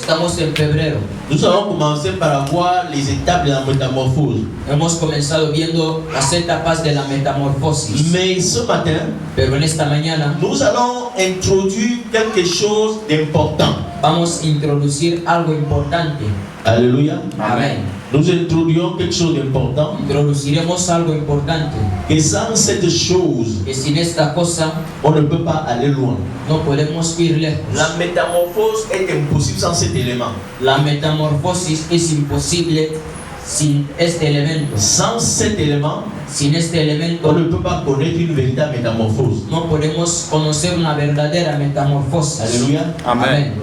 Estamos en febrero. Nous allons commencer par voir les étapes de la métamorphose. Hemos comenzado viendo las etapas de la metamorfosis. Mais ce matin, Pero en esta mañana nous allons introduire quelque chose d'important. vamos a introducir algo importante. Alléluia. Amén. Nous introduisons quelque chose d'important. Introduciremos algo importante. Et sans cette chose, Que sin esta cosa on ne peut pas aller loin. no podemos ir lejos. La métamorphose est impossible sans cet élément. La metamorfosis es imposible sin este elemento. Sans cet élément, Sin este on elemento ne peut pas connaître une véritable métamorphose. no podemos conocer una verdadera metamorfosis. Alléluia. Amén.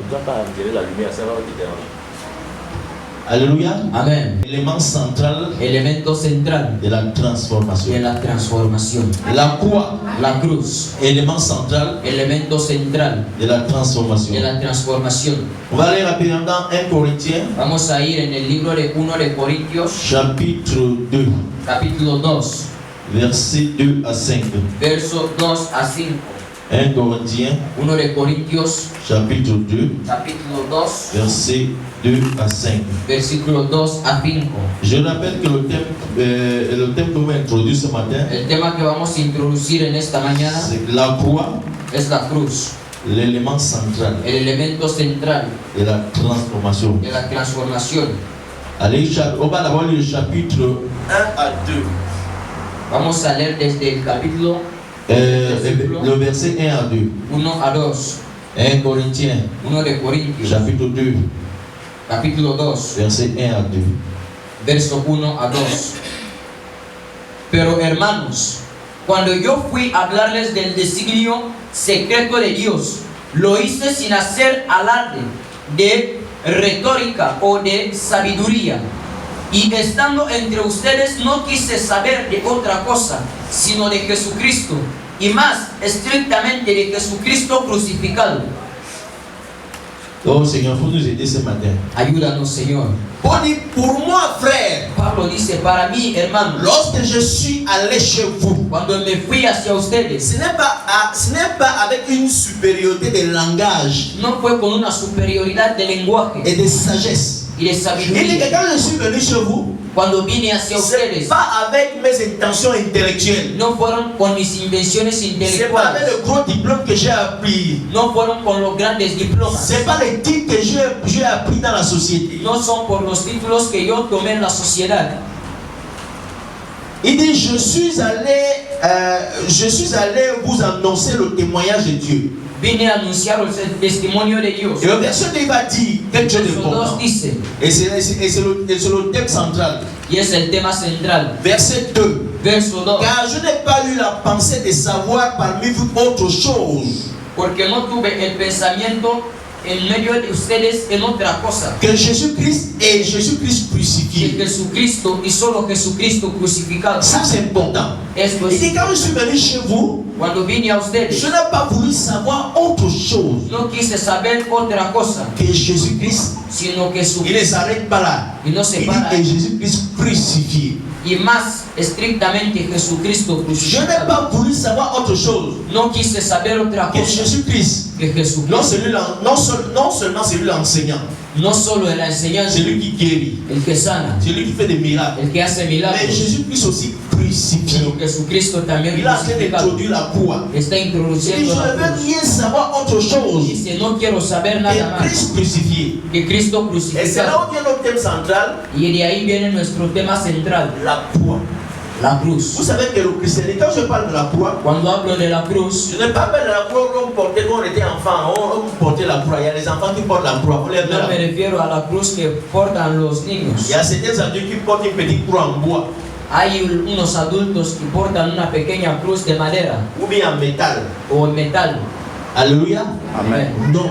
Alléluia. Amén. Élément central Elemento central de la de transformation. la transformación. La croix, La cruz. élément central Elemento central de la transformation. de la transformación. On va aller rapidement dans 1 Corinthiens, Vamos a ir en el libro de 1 de Corintios, chapitre 2, capítulo 2, versets 2 à 5. verso 2 a 5. 1 Corinthiens, 1 de Corintios, chapitre 2, capítulo 2, versets 2 à 5. versículo 2 a 5. Je rappelle que le thème que nous introduit ce matin, El tema que vamos a introducir en esta mañana c'est la croix, es la cruz, l'élément central el elemento central de la transformation. de la transformación. Allez, on va d'abord lire le chapitre 1 à 2. Vamos a leer desde el capítulo Le verset 1 à 2. 1 a 2. 1 Corinthiens, 1 de Corintios, chapitre 2, capítulo 2, verset 1 à 2. verso 1 a 2. Pero hermanos, cuando yo fui a hablarles del designio secreto de Dios, lo hice sin hacer alarde de retórica o de sabiduría. Y estando entre ustedes no quise saber de otra cosa, sino de Jesucristo, y más estrictamente de Jesucristo crucificado. Oh Seigneur, il faut nous aider ce matin. Ayúdanos, Señor. Paul dit, pour moi, frère, Pablo dice, para mí, hermano, lorsque je suis allé chez vous, cuando me fui hacia ustedes, ce n'est pas avec une supériorité de langage no fue con una superioridad de lenguaje et de sagesse. y de Il dit que sabiduría. quand je suis venu chez vous, Cuando vine hacia ce n'est ustedes, pas avec mes intentions intellectuelles. no fueron con mis invenciones Ce n'est pas avec intelectuales, le gros diplôme que j'ai appris. no fueron con los grandes diplomas, Ce n'est pas les titres que j'ai appris dans la société. no son por los títulos que yo tomé en la sociedad. Il dit, je suis allé vous annoncer le témoignage de Dieu. Vine a anunciar el testimonio de Dios. Et le verset 2 va dire quelque chose Verso 2 d'important. dice, Et c'est le thème central. y es el tema central. Verset 2. Verso 2. Car je n'ai pas eu la pensée de savoir parmi vous autre chose Porque no tuve el pensamiento en medio de ustedes en otra cosa que Jésus-Christ et Jésus-Christ que crucifié. Jesucristo y solo Jesucristo crucificado. Ça c'est important. Esto Il es, dit, quand je suis venu chez vous, cuando vine a je ustedes, n'ai pas voulu savoir autre chose no quise saber otra cosa, que Jésus-Christ. sino que Il ne s'arrête pas là. y no se Il dit para, que Jésus-Christ crucifié. y más estrictamente Jesucristo Je n'ai crucificado. pas voulu savoir autre chose No quise saber otra que cosa Jésus-Christ. que Jesucristo, Non seulement c'est lui l'enseignant, no solo en la enseñanza, c'est lui qui guérit, el que sana, c'est lui qui fait des miracles, el que hace mais milagros, Jésus-Christ aussi crucifié. pero Jesucristo también Il a en train crucificado. d'introduire la croix. Está Il dit, je introduciendo la ne veux cruz. rien savoir autre chose Dice, no quiero saber nada que más Christ crucifié. que Cristo Et c'est là crucificado. où vient notre thème central, Y de ahí viene nuestro tema central, la croix. la Vous cruz. savez que le christianisme, quand je parle de la croix, Cuando hablo de la cruz, je ne parle pas de la croix qu'on portait quand on était enfant. On portait la croix. Il y a des enfants qui portent la croix. On les met no là. me refiero a la cruz que portan los niños. Il y a certains adultes qui portent une petite croix en bois Hay unos adultos que portan una pequeña cruz de madera ou bien en métal. o en metal. Alléluia. Amén. Non.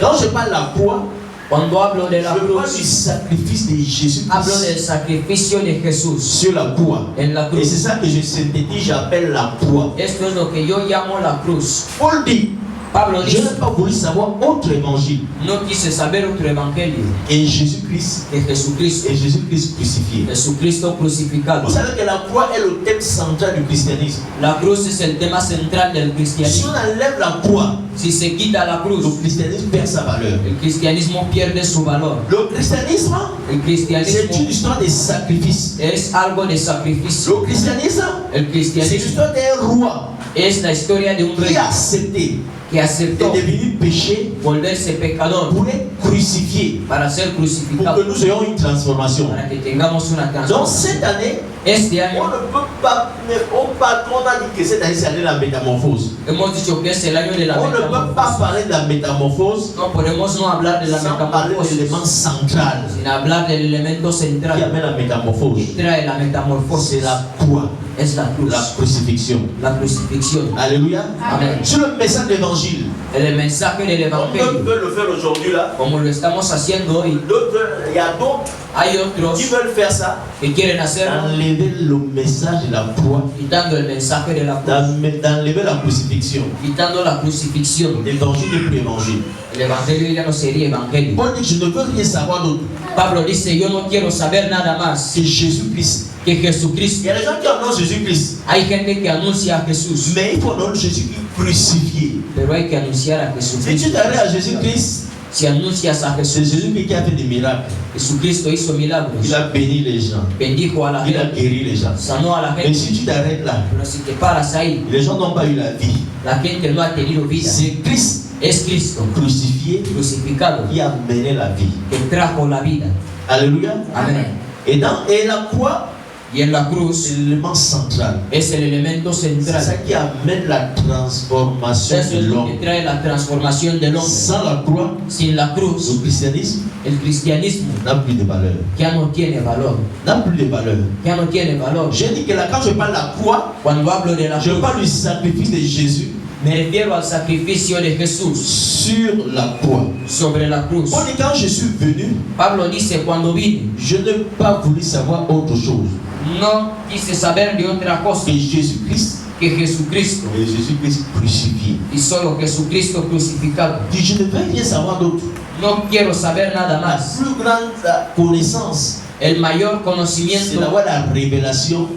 Quand je parle de la croix, Cuando hablo de la je parle du cruz, sacrifice de hablo Jésus-Christ del sacrificio de Jesús sur la croix. en la Et c'est cruz. ça que je synthétise, j'appelle la croix. Esto es lo que yo llamo la cruz. Paul dit, Pablo Je dice, n'ai pas voulu savoir autre évangile no quise saber otro evangelio et Jésus-Christ que Jesucristo, et Jésus-Christ crucifié. Jesucristo crucificado. Vous savez que la croix est le thème central du christianisme. La cruz es el tema central del Si cristianismo. on enlève la croix, Si se quita la le cruz, christianisme perd sa valeur. el cristianismo pierde su valor. Le christianisme, El c'est une cristianismo histoire de sacrifice. es algo de sacrificio. Le christianisme, El c'est cristianismo l'histoire d'un roi es la historia de un qui rey a accepté que aceptó de devenir péché volverse pecador pour être crucifié, para ser pour que crucificado, nous ayons une transformation. para que tengamos una Donc transformación. cette année, Este on año ne peut pas, au patron a dit que cette année c'est l'année de la métamorphose. hemos dicho que es el año de la On ne peut pas metamorfosis. parler de la métamorphose No podemos no hablar de la sans parler de metamorfosis l'élément central sin hablar del elemento qui central amène la que métamorphose. trae la C'est metamorfosis. la croix, Es la cruz, la crucifixion. la crucifixión. Alléluia. Amen. Sur le message de l'évangile, El mensaje del comme d'autres evangelio, veulent le faire aujourd'hui là, como lo estamos haciendo hoy, il y a d'autres hay otros qui veulent faire ça, que quieren hacerlo d'enlever le message de la croix, quitando el mensaje de la cruz, d'enlever la crucifixion. quitando la crucifixión. L'évangile n'est plus évangile. El evangelio ya no sería evangelio. Paul dit, je ne veux rien savoir d'autre Pablo dice, yo no quiero saber nada más que Jésus-Christ. que Il Jesucristo. y a des gens qui annoncent Jésus-Christ, Hay gente que anuncia a Jesús, mais il faut annoncer Jésus-Christ crucifié. pero hay que anunciar a Si tu Jesucristo. t'arrêtes à Jésus-Christ, Si anuncias a c'est Jesús, Jésus-Christ qui a fait des miracles. Jesucristo hizo milagros, Il a béni les gens. bendijo a la Il a gente, guéri les gens. sanó a la Mais gente, si tu t'arrêtes là, pero si te paras ahí, les gens n'ont pas eu la vie. la gente no ha tenido vida. C'est Christ Es Cristo crucifié crucificado qui a mené la vie. que trajo la vida. Alléluia. Amén. Et la croix, Y en la c'est cruz l'élément central. es el elemento C'est ça central. qui amène la transformation Eso de es lo que l'homme. trae la transformación del hombre. Sans la croix, Sin la cruz, le christianisme el cristianismo n'a plus de valeur. ya no tiene valor. N'a plus de valeur. Ya no tiene valor. J'ai dit que là, quand je parle de la croix, Cuando hablo de la je cruz, parle du sacrifice de Jésus me refiero al sacrificio de Jesús sur la croix. sobre la cruz. Paul dit, quand je suis venu, Pablo dice, cuando vine, je n'ai pas voulu savoir autre chose no quise saber de otra cosa que Jésus-Christ que Jesucristo et Jésus-Christ crucifié. y solo Jesucristo crucificado. Il dit, je ne veux rien savoir d'autre. No quiero saber nada La más. plus grande connaissance, El mayor c'est conocimiento d'avoir la révélation,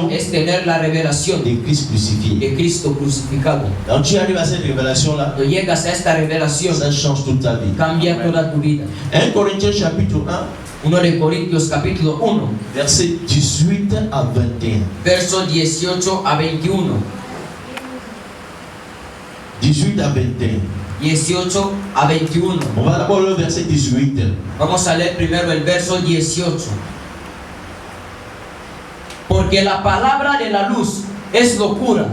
es tener la revelación de Christ crucifié. de Cristo crucificado. Quand tu arrives à cette révélation-là, Cuando llegas a esta revelación, ça change toute ta vie. cambia toda tu vida. 1 Corinthiens chapitre 1, 1 de Corintios capítulo 1, versets 18 à 21. versos 18 a 21. 18 à 21. 18 a 21. On va d'abord le verset 18. Vamos a leer primero el verso 18. Porque la palabra de la luz es locura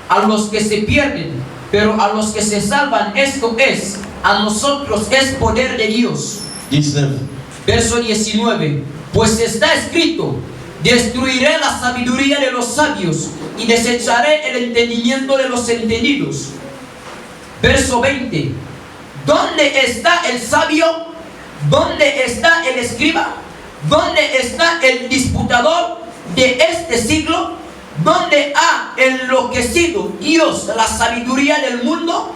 a los que se pierden, pero a los que se salvan, esto es, a nosotros es poder de Dios. 19. Verso 19. Pues está escrito, destruiré la sabiduría de los sabios y desecharé el entendimiento de los entendidos. Verso 20. ¿Dónde está el sabio? ¿Dónde está el escriba? ¿Dónde está el disputador de este siglo? ¿Dónde ha enloquecido Dios la sabiduría del mundo?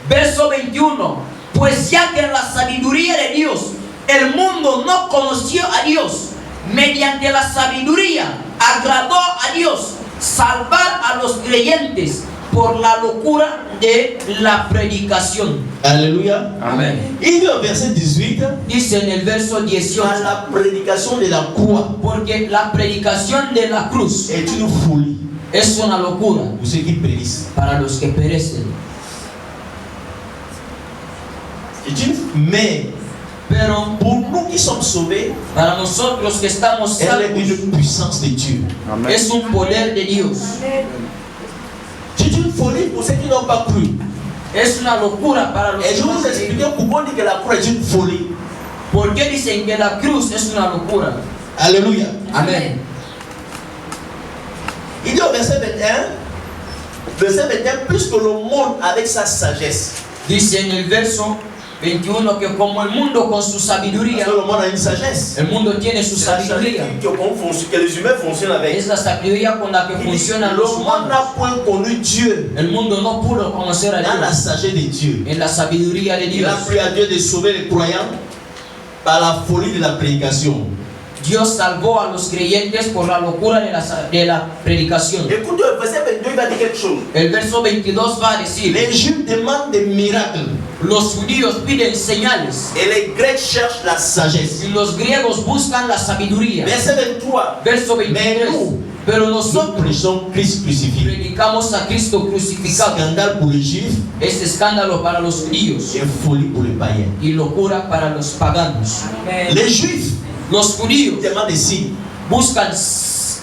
Verso 21. Pues ya que la sabiduría de Dios, el mundo no conoció a Dios, mediante la sabiduría agradó a Dios salvar a los creyentes por la locura de la predicación. Alléluia. Amén. Il dit au verset 18, Dice en el verso 18, à la prédication de la croix porque la predicación de la cruz est une folie es una locura pour ceux qui périssent. para los que perecen, Mais pero pour nous qui sommes sauvés, para nosotros que estamos elle est salvos une puissance de Dieu. es un poder de Dios. C'est une folie pour ceux qui n'ont pas cru. Es una locura para los Et que je vais no vous expliquer creen. pourquoi on dit que la croix est une folie. ¿Por qué dicen que la cruz es una locura? Alléluia. Amén. Il dit au verset 21, puisque le monde avec sa sagesse Dice en el verso 21, que como el mundo con su sabiduría, Parce que le monde a une sagesse. el mundo tiene su C'est la sabiduría. sagesse que les humains fonctionnent avec. Es la sabiduría con la que Il dit, funcionan le los monde humanos. n'a point connu Dieu. El mundo no pudo conocer a Dans la Dios sagesse de Dieu. en la sabiduría de Il Dios. a plu à Dieu de sauver les croyants par la folie de la prédication. Dios salvó a los creyentes por la locura de la predicación. Écoute, le verset 22, il va dire quelque chose. El verso 22 va a decir, Les Juifs demandent des miracles los judíos piden señales Et les Grecs cherchent la sagesse. y los griegos buscan la sabiduría. Verset 23. Verso 23, pero Nous nosotros prêchons Christ crucifié. predicamos a Cristo crucificado. Scandale pour les Juifs Es escándalo para los judíos et folie pour les païens. y locura para los paganos. Les Juifs Los judíos demandent des signes. buscan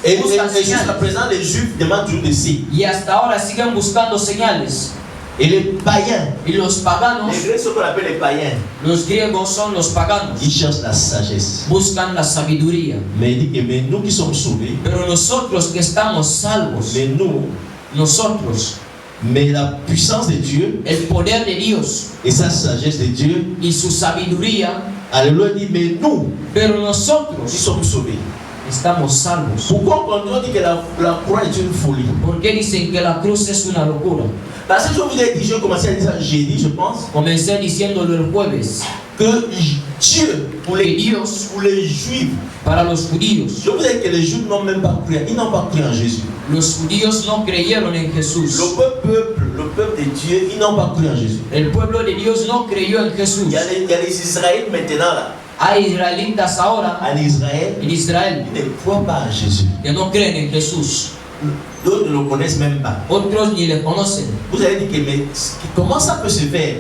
Et jusqu'à señales présent, les Juifs demandent toujours des signes. y hasta ahora siguen buscando señales. Et les païens, Y los paganos, Les Grecs, ce qu'on appelle les païens, los griegos son los paganos, ils cherchent la sagesse. buscan la sabiduría. Mais il dit que mais nous qui sommes sauvés, Pero nosotros que estamos salvos, mais nous, nosotros, mais la puissance de Dieu el poder de Dios et sa sagesse de Dieu, y su sabiduría, alléluia dit, mais nous, pero qui nosotros sommes sauvés. estamos salvos. Pourquoi quand on dit que la croix est une folie? ¿Por qué dicen que la cruz es una locura? Parce que je vous ai dit, j'ai commencé à dire ça jeudi, je pense, Comencé diciéndolo el jueves, que Dieu, que Dios, pour les Juifs, para los judíos, je vous ai dit que les Juifs n'ont même pas cru, ils n'ont pas cru en Jésus. los judíos no creyeron en Jesús. Le peuple de Dieu, ils n'ont pas cru en Jésus. El pueblo de Dios no creyó en Jesús. il y a les Israélites maintenant là. Hay israelitas ahora En Israël, en Israel ils ne croient pas en Jésus. que no creen en Jesús. D'autres ne le connaissent même pas. Otros ni le conocen. Vous allez dire que mais comment ça peut se faire?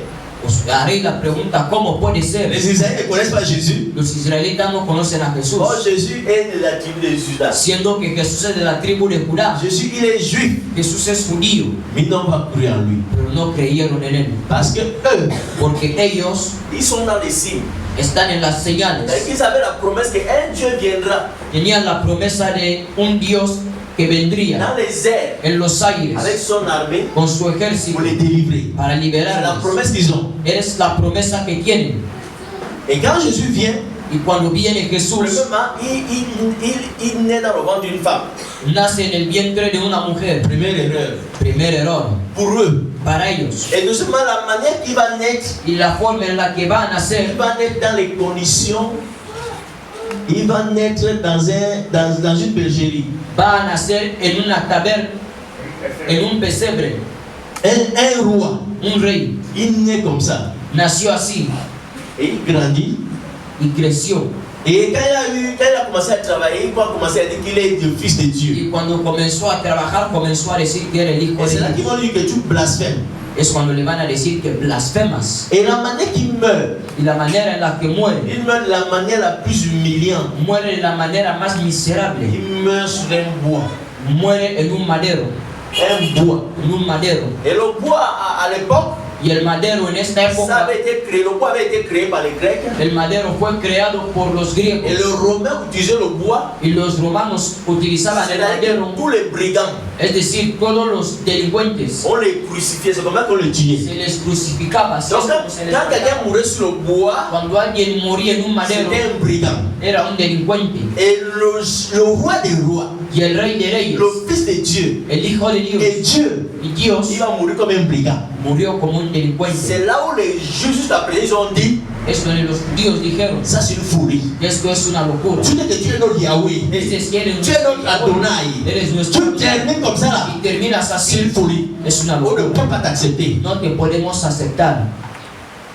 Os haré la pregunta, ¿cómo puede ser? Les Israélites ne connaissent pas Jésus. Los israelitas no conocen a Jesús, Bon, Jésus est de la tribu de Judas. siendo que Jesús es de la tribu de Judá. Jésus, il est juif, Jesús es judío, mais ils n'ont pas cru en lui. pero no creyeron en él, Parce que eux, porque ellos Ils sont dans les signes. están en las Et señales. qu'ils avaient la promesse qu'un Dieu viendra Tenían la promesa de un Dios que vendría dans les airs en los avec aires son armée con su pour ejército les délivrer. para C'est la liberarlos. promesse qu'ils ont. Es la promesa que tienen. Et quand Jésus vient, Y cuando viene Jesús, Premièrement, il naît dans le ventre d'une femme. nace en el vientre de una mujer. première erreur, Primer error pour eux. para ellos. Et deuxièmement, la manière qu'il va naître, Y la forma en la que va a il nacer, va naître dans les conditions, il va naître dans une bergerie. va a nacer en una taberna, en un pesebre. Un roi, Un rey il naît comme ça. nació así Et il grandit. y creció. Et quand il a commencé à travailler, il va commencer à dire qu'il est le fils de Dieu. Y cuando comenzó a trabajar, comenzó a decir que era el hijo Et c'est là de qu'ils Dios. vont dire que tu blasphèmes. Es cuando le van a decir que blasfemas. Et la manière qu'il meurt, Y la manera en la que muere, il meurt de la manière la plus humiliante. muere de la manera más miserable. Il meurt sur un bois. Muere en un madero. Un bois. En un madero. Et le bois, à l'époque, Y el madero en esta ça época, avait été créé, le bois avait été créé par les Grecs. el madero fue creado por los Et griegos. les Romains utilisaient le bois. Y los romanos utilizaban el C'est-à-dire madero, que tous les brigands, es decir, todos los delincuentes. on les crucifiait. C'est comme ça qu'on Qu'on le tuait. Se les crucificaba. así Donc, es como se les quand quelqu'un mataba. mourait sur le bois, Cuando alguien moría en un madero, C'était un brigand. era un delincuente. Et le roi des rois, Y el rey de reyes, le fils de Dieu, el hijo de Dios, et Dieu, y Dios il va mourir comme un brigand. murió como un delincuente. c'est là où les juges jusqu'à présent ils ont dit Es donde los judíos dijeron Ça, c'est une folie. que esto es una locura. Tu dis que tu es notre Yahweh. Dices que eres Tu es notre Adonai. Eres nuestro Tu termines comme ça là. y terminas C'est une así. folie. Es una On ne locura. peut pas t'accepter. No te podemos aceptar.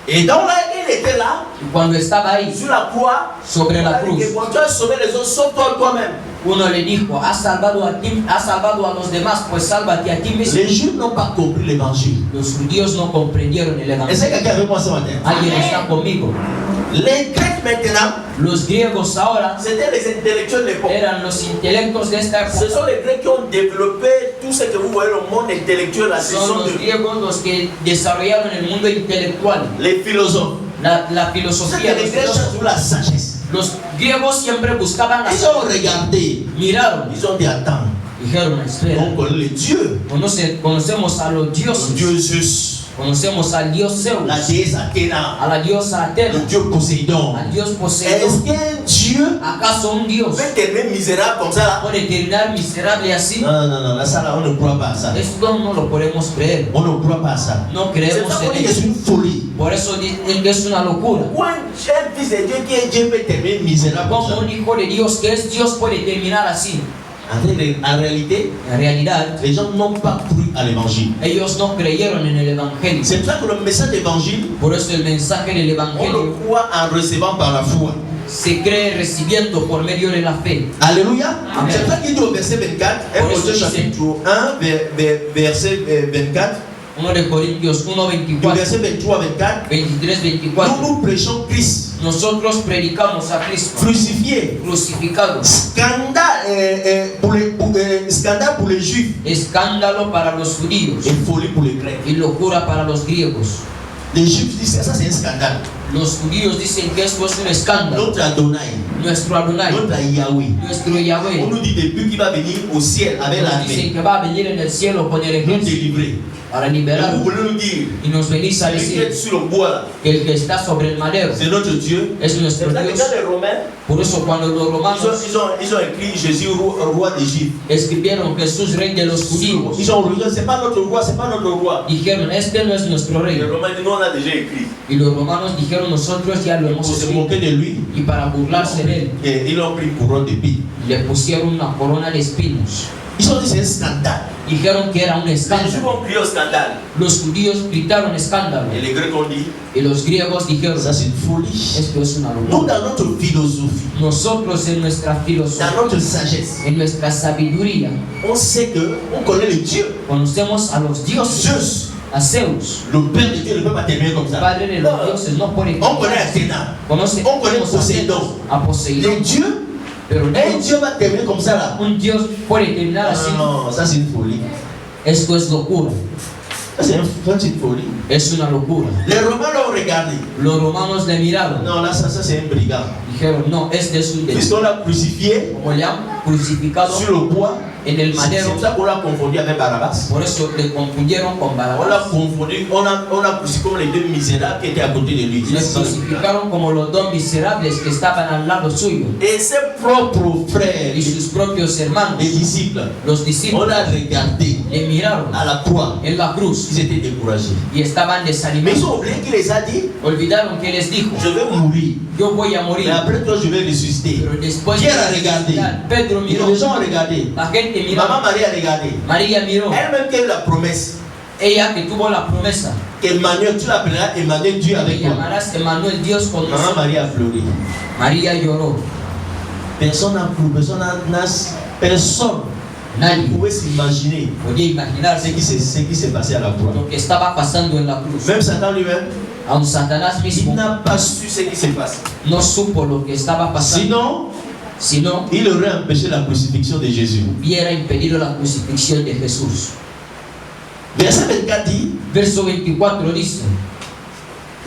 et donc là il était là Y cuando estaba ahí sur la croix sobre on la a dit cruz, que quand tu as sauvé les autres sauve-toi toi-même. uno le dijo, has salvado a ti, has salvado a los demás, pues sálvate a ti mismo. Les Juifs n'ont pas compris l'évangile. Los judíos no comprendieron el Est-ce evangelio. que quelqu'un avec moi ce matin? Alguien está conmigo. Les Grecs maintenant, Los griegos ahora C'était les intellectuels de l'époque. eran los intelectos de esta Ce época. sont les Grecs qui ont développé tout ce que vous voyez le monde intellectuel, la Son session los de griegos los que desarrollaron el mundo intelectual, les philosophes, la c'est filosofía. que les Grecs cherchent toujours la sagesse. Los griegos siempre buscaban la Ils ont regardé, miraron, ils ont dit attends, dijeron, espera, on connaît le Dieu, conocemos a los le dioses, Dieu Zeus, Conocemos al dios Zeus, la déesse Athéna, a la diosa le Atena, dieu Poséidon. al dios Est-ce Poseidón. qu'un Dieu ¿Acaso un dios Peut t'aimer misérable comme ça là. puede terminar miserable así? Non, là, ça, là, on ne croit pas à ça. Esto no lo podemos creer. On ne croit pas à ça. No C'est creemos ça qu'on en dit que c'est eso. une folie. Por eso dicen que es una locura. Ou un fils de Dieu qui est Dieu peut t'aimer Misérable comme ça. Como un hijo de Dios que es Dios puede terminar así. En réalité, En realidad, les gens n'ont pas cru à l'évangile. ellos no creyeron en el evangelio. C'est pour ça que le message d'évangile, Por eso el mensaje del on le evangelio croit en recevant par la foi. se cree recibiendo por medio de la fe. Alléluia. Amen. C'est pour ça qu'il dit au verset 24, Por eso Hébreux dice- chapitre 1, verset 24, 1 de Corintios du 1:24, verset 23 à 24, 23-24. nous prêchons Christ Nosotros predicamos a Cristo crucifié. crucificado. Scandale pour les Juifs Escándalo para los judíos et folie pour les Grecs. y locura para los griegos. Les Juifs disent ça c'est un scandale. Los judíos dicen que esto es un escándalo. Notre Adonai, Nuestro Adonai, notre Yahweh, nuestro on Yahweh, nous dit depuis qu'il va venir au ciel avec nos l'armée, dicen que va a venir en el cielo con el nous ejército délivrer. para Et vous liberarnos. voulez nous dire, Y nos venís a celui qui est decir sur le bois là, que el que está sobre el madero c'est notre Dieu. es C'est nuestro pour ça que Dios. quand les Romains, Por eso cuando los romanos Ils ont écrit Jésus roi d'Égypte. escribieron Jesús rey de los judíos, Ils ont regardé, c'est pas notre roi, c'est pas notre roi. dijeron, este no es nuestro les rey. Romains disent, nous on a déjà écrit. Y los romanos dijeron, nosotros ya lo Pour hemos se escrito. moquer de lui, Y para burlarse de él, et ils ont pris une couronne d'épines. le pusieron una corona de espinos. Ils ont dit c'est un scandale. Dijeron que era un Les Juifs escándalo. ont crié au scandale. Los judíos gritaron escándalo. Et les Grecs ont dit, Y los griegos dijeron, Ça c'est une folie. esto es una Nous locura. dans notre philosophie, Nosotros en nuestra dans filosofía, notre sagesse, en nuestra sabiduría, on sait que on connaît le Dieu. conocemos a los dioses, Zeus, a Zeus, le Père de Dieu ne peut pas t'aimer comme ça. padre de los dioses, no puede On connaît Athéna. Conocemos On connaît a Poséidon. Zeus, a Poseidón, Les dieux, pero un Dios, Dieu va t'aimer comme ça là. un Dios puede terminar así. Non, ça c'est une folie. Esto es locura, Ça c'est une folie. es una locura. Les Romains l'ont regardé. Los romanos le miraron, Non, là ça c'est un brigand. dijeron, no, este es un Puisqu'on l'a crucifié como le han crucificado sur le bois, en el c'est madero, pour ça qu'on l'a confondu avec Barabbas. por eso le confundieron con On l'a Barrabás. confondu, on a crucifié comme les deux misérables qui étaient à côté de lui. Le crucificaron como los dos miserables que estaban al lado suyo Et ses propres frères, y sus propios hermanos, les disciples, los on discípulos, l'a regardé le miraron à la croix. en la cruz Ils étaient découragés. y estaban Mais ils desanimados. ont oublié qu'il les a dit, Olvidaron que les dijo, je vais mourir. yo voy a Mais morir, après toi, je vais ressusciter. pero después de Pierre a regardé. Pedro Et miró, les gens ont regardé. la gente miró, Maman Marie a regardé. María miró, Elle-même qui a eu la promesse ella que tuvo la promesa, qu'Emmanuel, tu l'appelleras Emmanuel, Dieu que avec toi. llamarás Emmanuel, Dios con Maman nosotros. Marie a pleuré. María lloró, Personne n'a pleuré, personne ne nadie pouvait s'imaginer podía imaginarse ce qui s'est passé à la croix. lo que estaba pasando en la cruz. Même Satan lui-même, Aun Satanás il mismo n'a pas su ce qui s'est passé. no supo lo que estaba pasando, Sinon, sino il aurait empêché la crucifixion de Jésus. hubiera impedido la crucifixión de Jesús. Verset 24 dit, Verso 24 dice,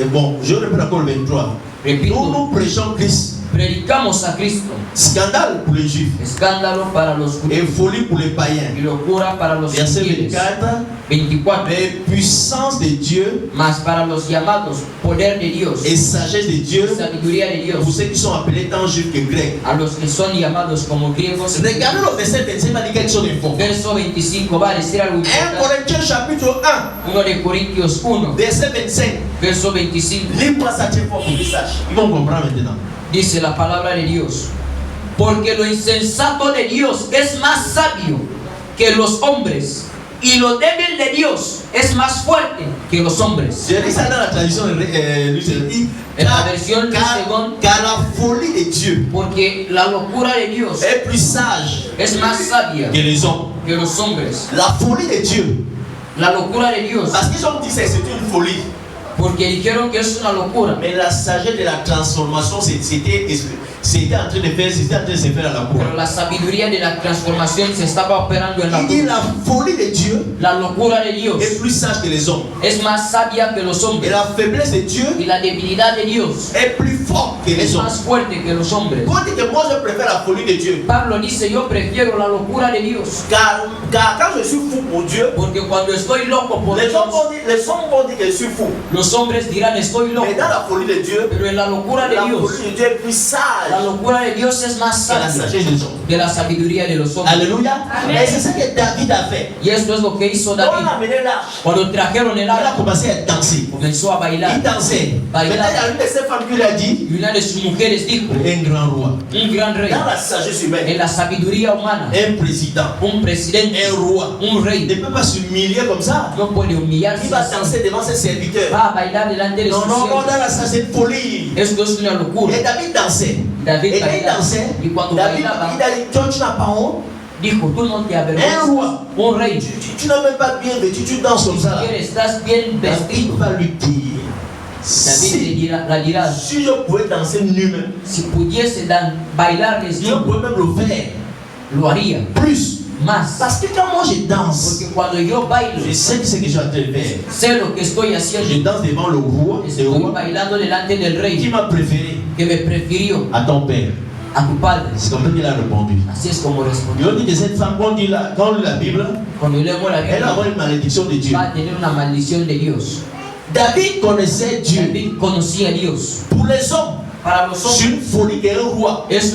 et bon, je reprends encore le 23. repito, Nous prêchons Christ. predicamos a Cristo, Scandale pour les Juifs escándalo para los et judíos folie pour les païens. y locura para los Verset gentiles. 24, 24, mais puissance de Dieu mas para los llamados, poder de Dios, et sagesse de Dieu sabiduría de pour Dios, ceux qui sont appelés tant juifs que grecs. a los que son llamados como griegos. Regardez le verset 25, il va dire quelque chose d'important. Verso 25 va a decir algo 1 importante. Corinthiens chapitre 1, 1 de Corintios 1, verset 25. verso 25. Lis-moi ça très fort pour qu'ils sachent. Ils vont comprendre maintenant. Dice la palabra de Dios, porque lo insensato de Dios es más sabio que los hombres, y lo débil de Dios es más fuerte que los hombres. Je lis ça dans la tradition dit, En la versión de car la folie de Dieu Porque la locura de Dios est plus sage es más sabia que les hommes. que los hombres. La folie de Dieu, La locura de Dios, parce qu'ils ont dit que c'est une folie. porque dijeron que es una locura. Mais la sagesse de la transformation, c'était en train de se faire à la Pero croix. la sabiduría de la transformación se estaba operando en la Il dit cruz. la folie de Dieu La locura de Dios est plus sage que les hommes. es más sabia que los Et hombres. la faiblesse de Dieu Y la debilidad de Dios est plus forte que les es hommes. más fuerte que los hombres. Pour dire que moi je préfère la folie de Dieu. Pablo dice, yo prefiero la locura de Dios. Car quand je suis fou pour Dieu, Porque cuando estoy loco por les Dios, hommes vont dire que je suis fou. los hombres dirán, estoy loco. Mais dans la folie de Dieu, Pero en la locura de la Dios, folie de Dieu est plus sage la locura de Dios es más C'est la sabia sagesse des hommes. que la sabiduría de los hombres. Alléluia. Et c'est ça que David a fait. Y esto es lo que hizo On David. a amené l'arche. Cuando trajeron el Il a arca, commencé à danser. comenzó a bailar. Il dansait. Maintenant, il y a une de ses femmes qui lui a dit Y una de sus mujeres dijo, un grand roi, un gran rey, Dans la sagesse humaine, en la sabiduría humana, un président, un presidente, un roi un ne rey, peut pas s'humilier comme ça. no puede humillarse il va así. danser devant ses serviteurs. Va a bailar delante de Non, sus non, non, siervos. dans la sagesse, c'est une folie. Esto es una locura. Et David dansait. David Et quand il bailaba. dansait, Y cuando David, bailaba, il a dit, toi tu n'as pas honte. dijo, tú no te Un avergüenzas. roi. Un rey. Tu n'as même pas bien vêtu, tu danses comme ça. Là. Si estás bien David vestido. va lui dire, David la dirá, si je pouvais danser nu-même, si pudiese bailar je desnudo, pouvais même le faire. lo haría Plus. más. Parce que quand moi je danse, Porque cuando yo bailo, je sais que c'est que je suis en train de faire. sé lo que estoy Je haciendo. danse devant le roi, Estoy bailando delante del qui rey m'a préféré que me prefirió à ton père. a tu padre. C'est comme ça qu'il a répondu. Así es como Il respondió. a dit que cette femme, quand on lit la Bible, Cuando leemos la elle va avoir Biblia, une malédiction de Dieu. va a tener una maldición de Dios. David connaissait Dieu. David conocía a Dios. Pour les hommes, Para los c'est hombres, une folie qu'un roi. es